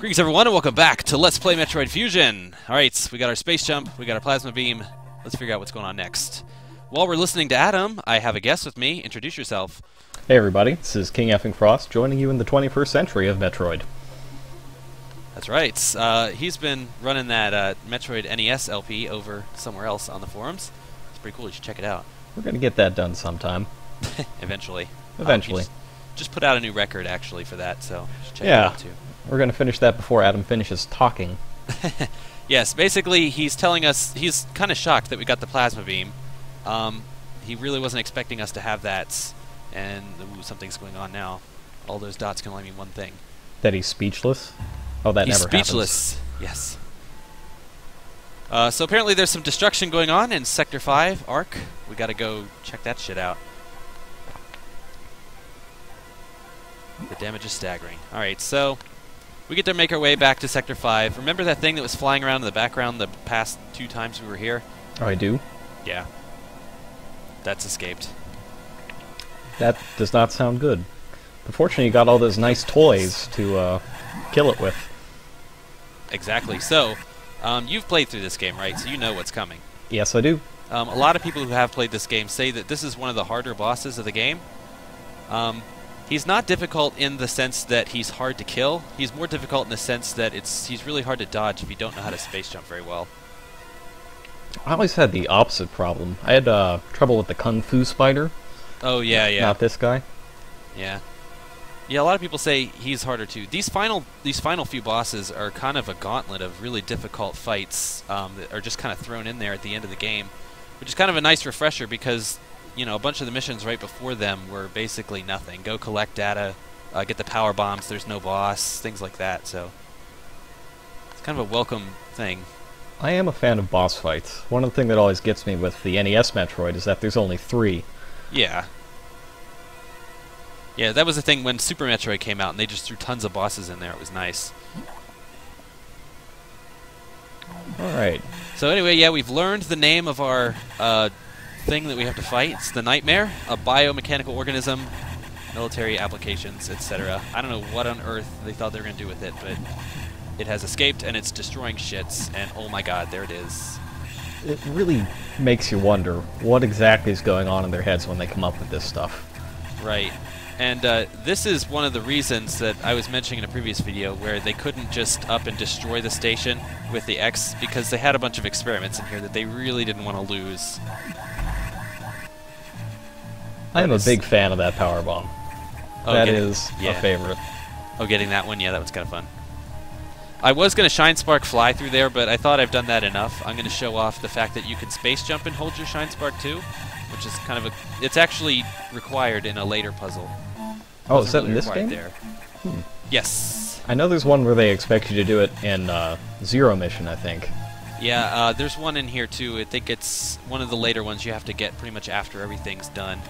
Greetings everyone and welcome back to Let's Play Metroid Fusion! Alright, we got our space jump, we got our plasma beam, let's figure out what's going on next. While we're listening to Adam, I have a guest with me. Introduce yourself. Hey everybody, this is KingEffingFrost, joining you in the 21st century of Metroid. That's right. He's been running that Metroid NES LP over somewhere else on the forums. It's pretty cool, you should check it out. We're gonna get that done sometime. Eventually. Eventually. Just put out a new record actually for that, so you should check it Yeah. out too. We're gonna finish that before Adam finishes talking. Yes, basically he's telling us he's kind of shocked that we got the plasma beam. He really wasn't expecting us to have that, and ooh, something's going on now. All those dots can only mean one thing. That he's speechless? Oh, that He's never speechless. Yes. So apparently there's some destruction going on in Sector 5 Arc. We gotta go check that shit out. The damage is staggering. Alright, so we get to make our way back to Sector 5. Remember that thing that was flying around in the background the past 2 times we were here? happens. Oh, I do? Yeah. That's escaped. That does not sound good. But fortunately you got all those nice toys to kill it with. Exactly. So, you've played through this game, right? So you know what's coming. Yes, I do. A lot of people who have played this game say that this is one of the harder bosses of the game. He's not difficult in the sense that he's hard to kill. He's more difficult in the sense that he's really hard to dodge if you don't know how to space jump very well. I always had the opposite problem. I had trouble with the Kung Fu Spider. Oh, yeah, yeah. Not this guy. Yeah. Yeah, a lot of people say he's harder too. These final few bosses are kind of a gauntlet of really difficult fights that are just kind of thrown in there at the end of the game, which is kind of a nice refresher because, you know, a bunch of the missions right before them were basically nothing. Go collect data, get the power bombs, there's no boss, things like that, so it's kind of a welcome thing. I am a fan of boss fights. One of the things that always gets me with the NES Metroid is that there's only 3. Yeah. Yeah, that was the thing when Super Metroid came out and they just threw tons of bosses in there. It was nice. Alright. So anyway, yeah, we've learned the name of our thing that we have to fight. It's the Nightmare, a biomechanical organism, military applications, etc. I don't know what on earth they thought they were going to do with it, but it has escaped and it's destroying shits, and oh my god, there it is. It really makes you wonder what exactly is going on in their heads when they come up with this stuff. Right. And this is one of the reasons that I was mentioning in a previous video where they couldn't just up and destroy the station with the X because they had a bunch of experiments in here that they really didn't want to lose. I am a big fan of that power bomb. Oh, that is yeah. a favorite. Oh, getting that one? Yeah, that was kind of fun. I was going to Shine Spark fly through there, but I thought I've done that enough. I'm going to show off the fact that you can space jump and hold your Shine Spark too, which is kind of a... It's actually required in a later puzzle. Oh, is that in this game? There. Yes. I know there's one where they expect you to do it in Zero Mission, I think. Yeah, there's one in here too. I think it's one of the later ones you have to get pretty much after everything's done.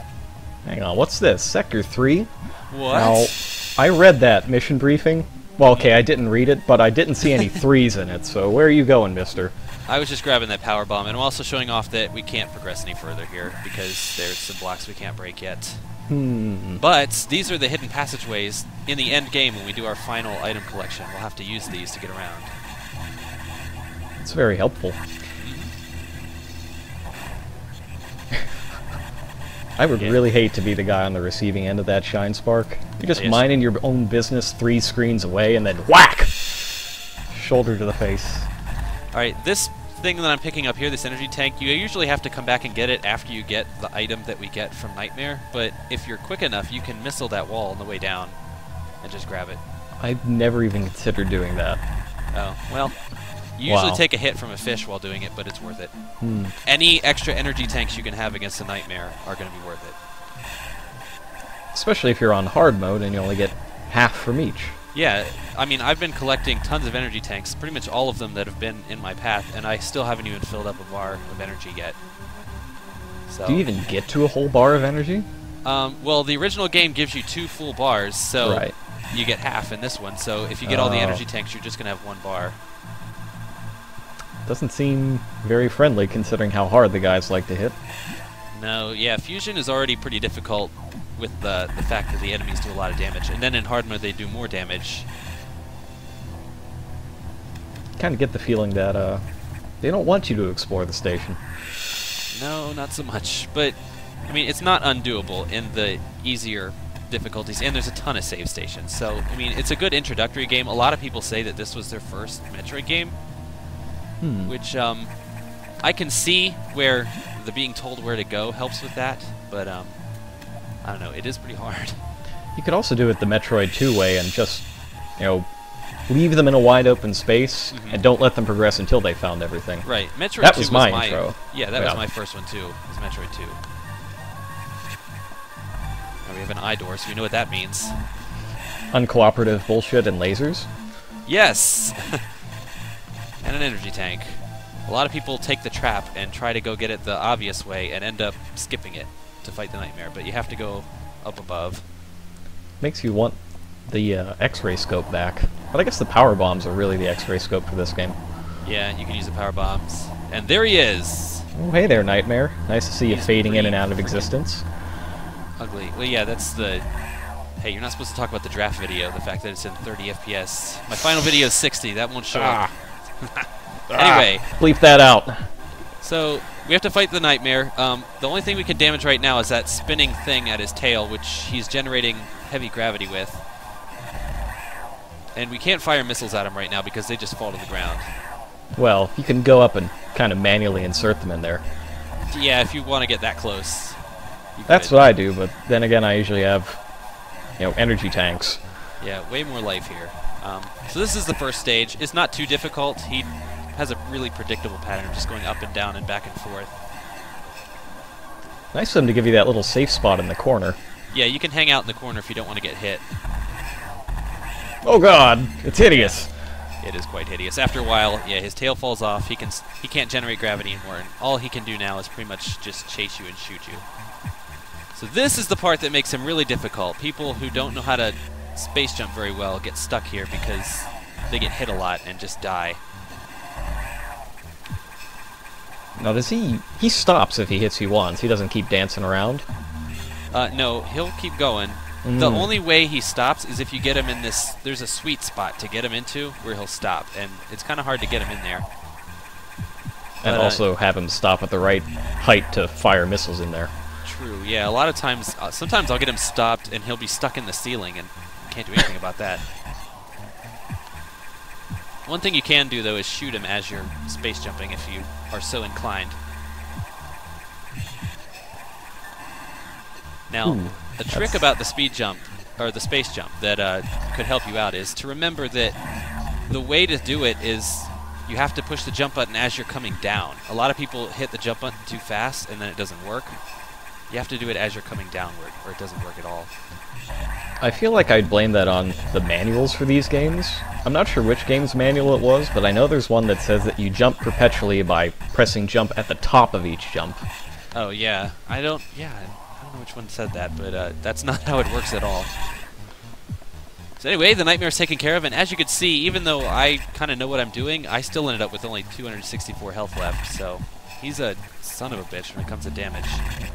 Hang on, what's this? Sector 3? What? Now, I read that mission briefing. Well, okay, I didn't read it, but I didn't see any 3s in it, so where are you going, mister? I was just grabbing that power bomb, and I'm also showing off that we can't progress any further here because there's some blocks we can't break yet. But these are the hidden passageways in the end game when we do our final item collection. We'll have to use these to get around. It's very helpful. I would really hate to be the guy on the receiving end of that Shine Spark. You're just minding your own business 3 screens away and then whack! Shoulder to the face. Alright, this thing that I'm picking up here, this energy tank, you usually have to come back and get it after you get the item that we get from Nightmare, but if you're quick enough, you can missile that wall on the way down and just grab it. I've never even considered doing that. Oh, well, you usually take a hit from a fish while doing it, but it's worth it. Any extra energy tanks you can have against a Nightmare are going to be worth it. Especially if you're on hard mode and you only get half from each. Yeah, I mean, I've been collecting tons of energy tanks, pretty much all of them that have been in my path, and I still haven't even filled up a bar of energy yet. So, do you even get to a whole bar of energy? Well, the original game gives you 2 full bars, so right. You get half in this one, so if you get all the energy tanks, you're just going to have 1 bar. Doesn't seem very friendly considering how hard the guys like to hit. No, yeah, Fusion is already pretty difficult with the fact that the enemies do a lot of damage, and then in hard mode they do more damage. kind of get the feeling that they don't want you to explore the station. No, not so much. But, I mean, it's not undoable in the easier difficulties, and there's a ton of save stations. So, I mean, it's a good introductory game. A lot of people say that this was their first Metroid game, which I can see where the being told where to go helps with that, but I don't know, it is pretty hard. You could also do it the Metroid 2 way and just, you know, leave them in a wide open space and don't let them progress until they found everything. Right. Metroid that 2 was my intro. Yeah, that was my first one too. Was Metroid 2. Now we have an eye door, so we know what that means. Uncooperative bullshit and lasers? Yes! And an energy tank. A lot of people take the trap and try to go get it the obvious way and end up skipping it to fight the nightmare, but you have to go up above. Makes you want the X-ray scope back. But I guess the power bombs are really the X-ray scope for this game. Yeah, you can use the power bombs. And there he is! Oh, hey there, Nightmare. Nice to see you fading in and out of existence. Ugly. Well, yeah, that's the... Hey, you're not supposed to talk about the draft video, the fact that it's in 30 FPS. My final video is 60. That won't show up. Anyway. Bleep that out. So, we have to fight the nightmare. The only thing we can damage right now is that spinning thing at his tail, which he's generating heavy gravity with. And we can't fire missiles at him right now because they just fall to the ground. Well, you can go up and kind of manually insert them in there. Yeah, if you want to get that close. That's what I do, but then again, I usually have, you know, energy tanks. Yeah, way more life here. So this is the first stage. It's not too difficult. He has a really predictable pattern of just going up and down and back and forth. Nice of them to give you that little safe spot in the corner. Yeah, you can hang out in the corner if you don't want to get hit. Oh god, it's hideous. It is quite hideous. After a while, yeah, his tail falls off. He can't generate gravity anymore, and all he can do now is pretty much just chase you and shoot you. So this is the part that makes him really difficult. People who don't know how to space jump very well get stuck here because they get hit a lot and just die. Now does he stops if he hits you once. He doesn't keep dancing around? No, he'll keep going. The only way he stops is if you get him in this... There's a sweet spot to get him into where he'll stop, and it's kind of hard to get him in there. And but, also have him stop at the right height to fire missiles in there. True, yeah. A lot of times... sometimes I'll get him stopped, and he'll be stuck in the ceiling, and can't do anything about that. One thing you can do, though, is shoot him as you're space jumping if you are so inclined. Now, a trick about the speed jump, or the space jump, that could help you out is to remember that the way to do it is you have to push the jump button as you're coming down. A lot of people hit the jump button too fast and then it doesn't work. You have to do it as you're coming downward, or it doesn't work at all. I feel like I'd blame that on the manuals for these games. I'm not sure which game's manual it was, but I know there's one that says that you jump perpetually by pressing jump at the top of each jump. Oh, yeah. I don't know which one said that, but that's not how it works at all. So anyway, the nightmare's taken care of, and as you can see, even though I kind of know what I'm doing, I still ended up with only 264 health left, so he's a son of a bitch when it comes to damage.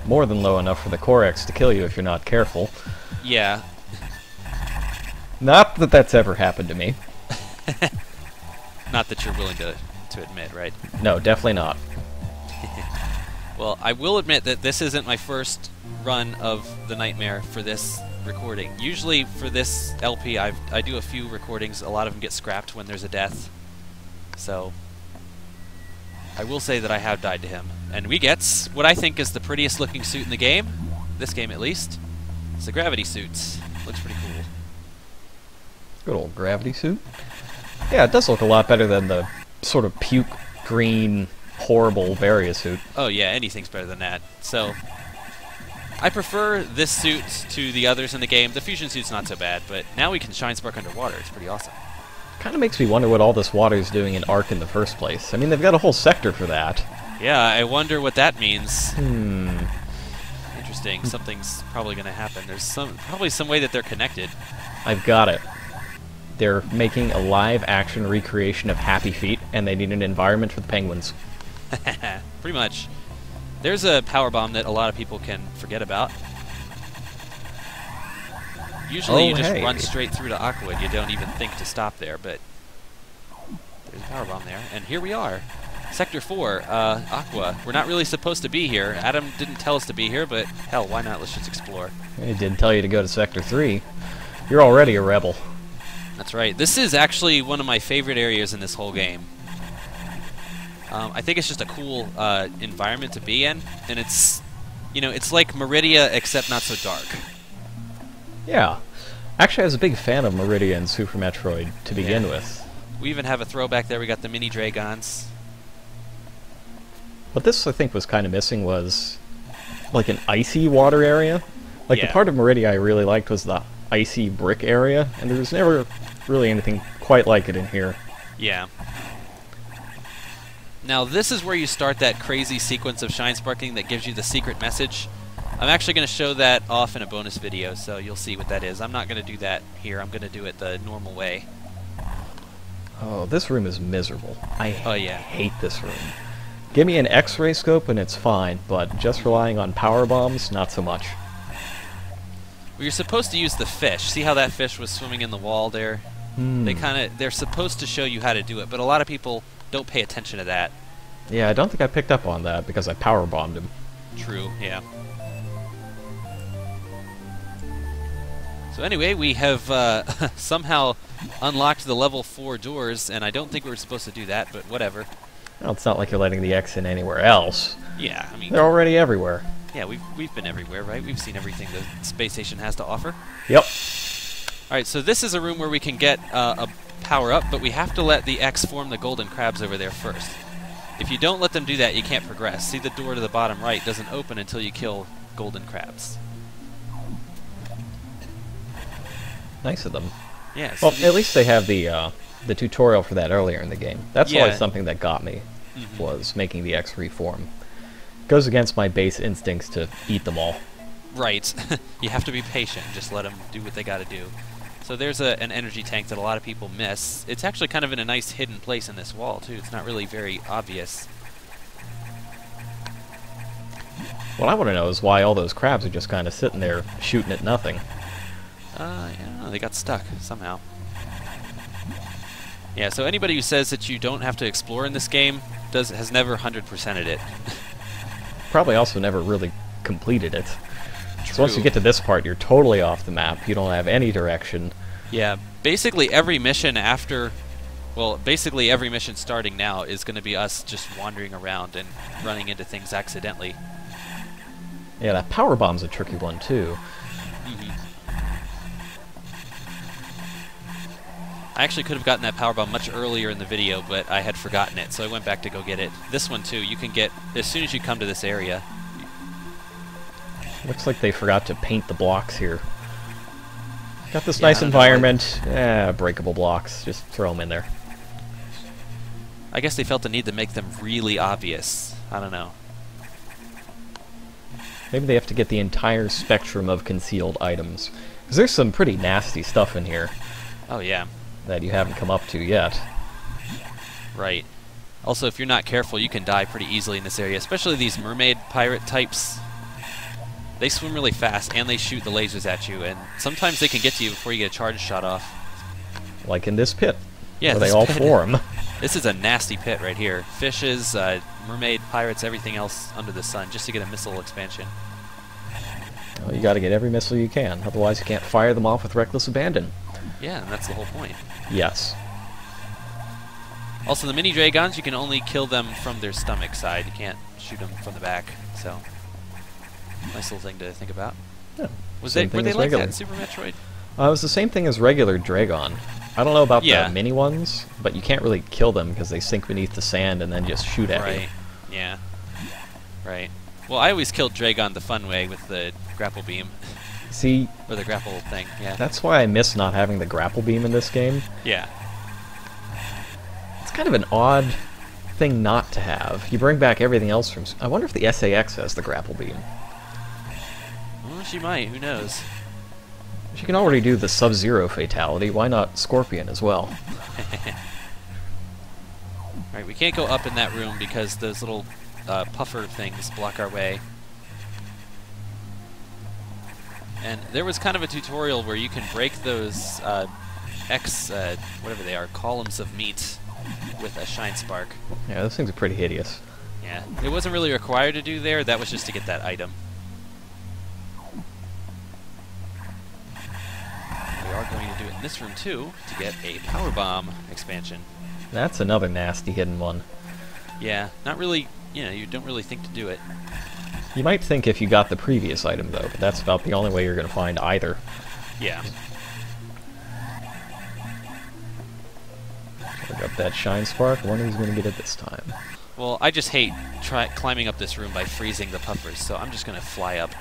More than low enough for the Corex to kill you if you're not careful. Yeah. Not that that's ever happened to me. Not that you're willing to admit, right? No, definitely not. Well, I will admit that this isn't my first run of the Nightmare for this recording. Usually for this LP, I do a few recordings. A lot of them get scrapped when there's a death. So I will say that I have died to him. And we get what I think is the prettiest looking suit in the game. This game, at least. It's a gravity suit. Looks pretty cool. Good old gravity suit. Yeah, it does look a lot better than the sort of puke green, horrible Varia suit. Oh yeah, anything's better than that. So I prefer this suit to the others in the game. The fusion suit's not so bad, but now we can shine spark underwater. It's pretty awesome. Kind of makes me wonder what all this water is doing in Ark in the first place. I mean, they've got a whole sector for that. Yeah, I wonder what that means. Interesting. Something's probably going to happen. There's probably some way that they're connected. I've got it. They're making a live-action recreation of Happy Feet, and they need an environment for the penguins. Pretty much. There's a power bomb that a lot of people can forget about. Usually you just run straight through to Aqua. You don't even think to stop there, but There's a power bomb there. And here we are. Sector 4, Aqua. We're not really supposed to be here. Adam didn't tell us to be here, but hell, why not? Let's just explore. He did tell you to go to Sector 3. You're already a rebel. That's right. This is actually one of my favorite areas in this whole game. I think it's just a cool environment to be in, and it's, you know, it's like Meridia except not so dark. Yeah. Actually, I was a big fan of Meridia and Super Metroid to begin with. We even have a throwback there. We got the mini Dragons. What this, I think, was kind of missing was like an icy water area. Like the part of Meridia I really liked was the icy brick area, and there was never really anything quite like it in here. Yeah. Now this is where you start that crazy sequence of shine sparking that gives you the secret message. I'm actually going to show that off in a bonus video, so you'll see what that is. I'm not going to do that here. I'm going to do it the normal way. Oh, this room is miserable. I yeah. hate this room. Give me an X-ray scope and it's fine, but just relying on power bombs, not so much. Well, you're supposed to use the fish. See how that fish was swimming in the wall there? They're supposed to show you how to do it, but a lot of people don't pay attention to that. Yeah, I don't think I picked up on that because I power bombed him. True, yeah. So anyway, we have somehow unlocked the level 4 doors, and I don't think we were supposed to do that, but whatever. Well, it's not like you're letting the X in anywhere else. Yeah, I mean... They're already everywhere. Yeah, we've been everywhere, right? We've seen everything the space station has to offer. Yep. Alright, so this is a room where we can get a power-up, but we have to let the X form the golden crabs over there first. If you don't let them do that, you can't progress. See, the door to the bottom right doesn't open until you kill golden crabs. Nice of them. Yeah. Well, at least they have the tutorial for that earlier in the game. That's always something that got me, was making the X reform. Goes against my base instincts to eat them all. Right. You have to be patient. Just let them do what they got to do. So there's an energy tank that a lot of people miss. It's actually kind of in a nice hidden place in this wall, too. It's not really very obvious. What I want to know is why all those crabs are just kind of sitting there shooting at nothing. I don't know. They got stuck somehow. Yeah, so anybody who says that you don't have to explore in this game has never 100%ed it. Probably also never really completed it. True. So once you get to this part, you're totally off the map. You don't have any direction. Yeah, basically every mission after... Well, basically every mission starting now is going to be us just wandering around and running into things accidentally. Yeah, that power bomb's a tricky one, too. I actually could have gotten that power bomb much earlier in the video, but I had forgotten it, so I went back to go get it. This one, too, you can get as soon as you come to this area. Looks like they forgot to paint the blocks here. Got this nice environment. Breakable blocks. Just throw them in there. I guess they felt the need to make them really obvious. I don't know. Maybe they have to get the entire spectrum of concealed items. Because there's some pretty nasty stuff in here. Oh, yeah. That you haven't come up to yet. Right. Also, if you're not careful, you can die pretty easily in this area, especially these mermaid pirate types. They swim really fast, and they shoot the lasers at you, and sometimes they can get to you before you get a charge shot off. Like in this pit, yeah, where they all form. This is a nasty pit right here. Fishes, mermaid pirates, everything else under the sun, just to get a missile expansion. Well, you gotta get every missile you can, otherwise you can't fire them off with reckless abandon. Yeah, and that's the whole point. Yes. Also, the mini Dragons, you can only kill them from their stomach side. You can't shoot them from the back, so... Nice little thing to think about. Yeah. Were they like that in Super Metroid? It was the same thing as regular Dragon. I don't know about the mini ones, but you can't really kill them because they sink beneath the sand and then just shoot at you. Yeah. Right. Well, I always killed Dragon the fun way with the grapple beam. See... Or the grapple thing, yeah. That's why I miss not having the grapple beam in this game. Yeah. It's kind of an odd thing not to have. You bring back everything else from... I wonder if the SAX has the grapple beam. Well, she might. Who knows? She can already do the Sub-Zero fatality. Why not Scorpion as well? Alright, we can't go up in that room because those little puffer things block our way. And there was kind of a tutorial where you can break those whatever they are, columns of meat with a Shine Spark. Yeah, those things are pretty hideous. Yeah, it wasn't really required to do there. That was just to get that item. We are going to do it in this room too to get a Power Bomb expansion. That's another nasty hidden one. Yeah, not really, you don't really think to do it. You might think if you got the previous item, though, but that's about the only way you're going to find either. Yeah. I got that Shine Spark. I wonder who's going to get it this time. Well, I just hate climbing up this room by freezing the puffers, so I'm just going to fly up.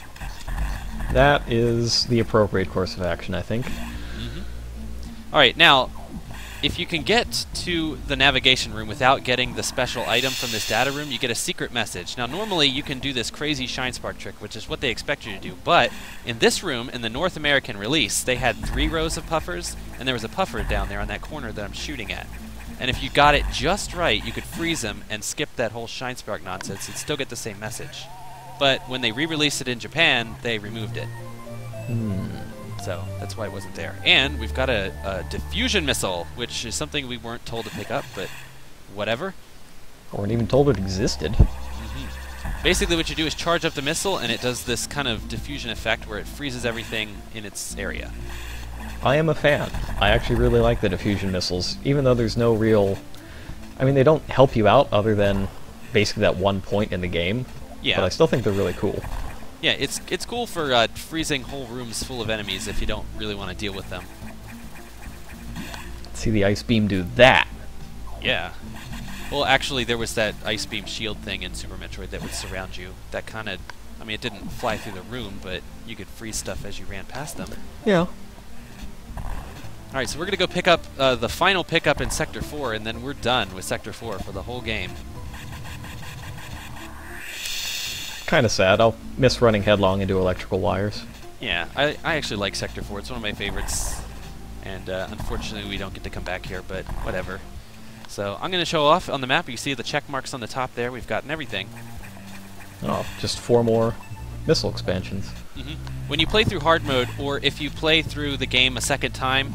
That is the appropriate course of action, I think. Alright, now, if you can get to the navigation room without getting the special item from this data room, you get a secret message. Now, normally you can do this crazy Shine Spark trick, which is what they expect you to do, but in this room, in the North American release, they had 3 rows of puffers, and there was a puffer down there on that corner that I'm shooting at. And if you got it just right, you could freeze them and skip that whole Shine Spark nonsense and still get the same message. But when they re-released it in Japan, they removed it. So that's why it wasn't there. And we've got a diffusion missile, which is something we weren't told to pick up, but whatever. I weren't even told it existed. Basically what you do is charge up the missile, and it does this kind of diffusion effect where it freezes everything in its area. I am a fan. I actually really like the diffusion missiles, even though there's no real... I mean, they don't help you out other than basically that one point in the game. Yeah. But I still think they're really cool. Yeah, it's cool for freezing whole rooms full of enemies if you don't really want to deal with them. See the Ice Beam do that. Yeah. Well, actually, there was that Ice Beam shield thing in Super Metroid that would surround you. That kind of... I mean, it didn't fly through the room, but you could freeze stuff as you ran past them. Yeah. Alright, so we're going to go pick up the final pickup in Sector 4, and then we're done with Sector 4 for the whole game. Kind of sad. I'll miss running headlong into electrical wires. Yeah, I actually like Sector 4. It's one of my favorites. And unfortunately, we don't get to come back here, but whatever. So I'm going to show off on the map. You see the check marks on the top there. We've gotten everything. Oh, just 4 more missile expansions. When you play through hard mode, or if you play through the game a second time,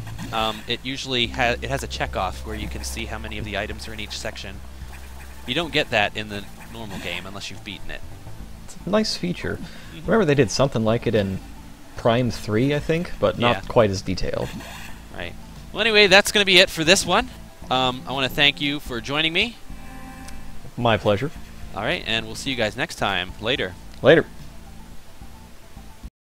it usually has a check-off where you can see how many of the items are in each section. You don't get that in the normal game unless you've beaten it. Nice feature. Remember they did something like it in Prime 3, I think, but not quite as detailed. Right. Well, anyway, that's going to be it for this one. I want to thank you for joining me. My pleasure. All right, and we'll see you guys next time. Later. Later.